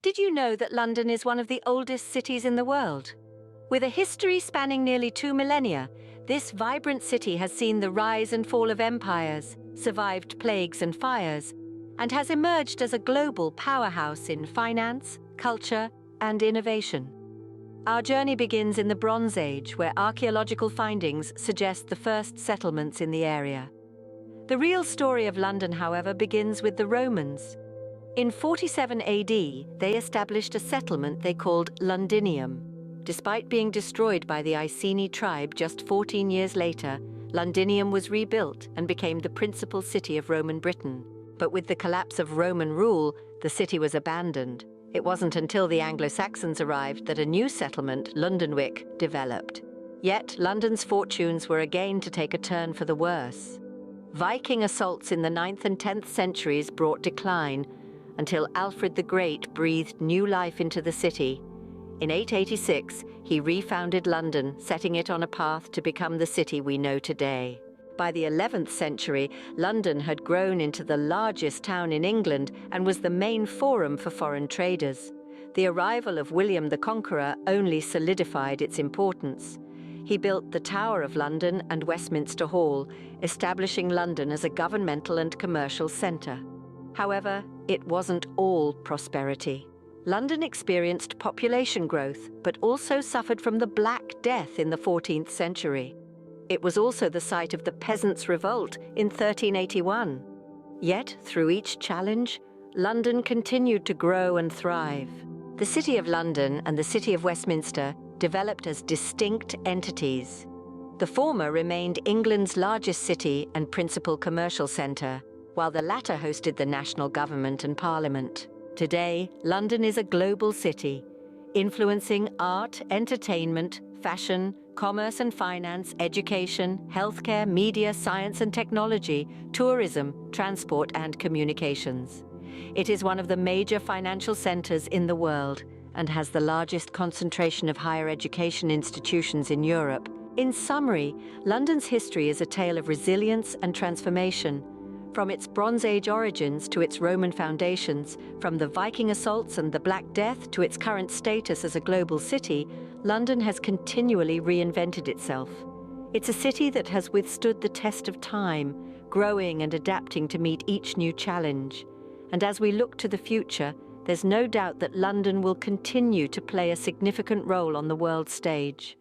Did you know that London is one of the oldest cities in the world? With a history spanning nearly 2 millennia, this vibrant city has seen the rise and fall of empires, survived plagues and fires, and has emerged as a global powerhouse in finance, culture, and innovation. Our journey begins in the Bronze Age, where archaeological findings suggest the first settlements in the area. The real story of London, however, begins with the Romans. In 47 AD, they established a settlement they called Londinium. Despite being destroyed by the Iceni tribe just 14 years later, Londinium was rebuilt and became the principal city of Roman Britain. But with the collapse of Roman rule, the city was abandoned. It wasn't until the Anglo-Saxons arrived that a new settlement, Lundenwic, developed. Yet London's fortunes were again to take a turn for the worse. Viking assaults in the 9th and 10th centuries brought decline, until Alfred the Great breathed new life into the city. In 886, he refounded London, setting it on a path to become the city we know today. By the 11th century, London had grown into the largest town in England and was the main forum for foreign traders. The arrival of William the Conqueror only solidified its importance. He built the Tower of London and Westminster Hall, establishing London as a governmental and commercial centre. However, it wasn't all prosperity. London experienced population growth, but also suffered from the Black Death in the 14th century. It was also the site of the Peasants' Revolt in 1381. Yet, through each challenge, London continued to grow and thrive. The City of London and the City of Westminster developed as distinct entities. The former remained England's largest city and principal commercial centre, while the latter hosted the national government and parliament. Today, London is a global city, influencing art, entertainment, fashion, commerce and finance, education, healthcare, media, science and technology, tourism, transport and communications. It is one of the major financial centres in the world and has the largest concentration of higher education institutions in Europe. In summary, London's history is a tale of resilience and transformation. From its Bronze Age origins to its Roman foundations, from the Viking assaults and the Black Death to its current status as a global city, London has continually reinvented itself. It's a city that has withstood the test of time, growing and adapting to meet each new challenge. And as we look to the future, there's no doubt that London will continue to play a significant role on the world stage.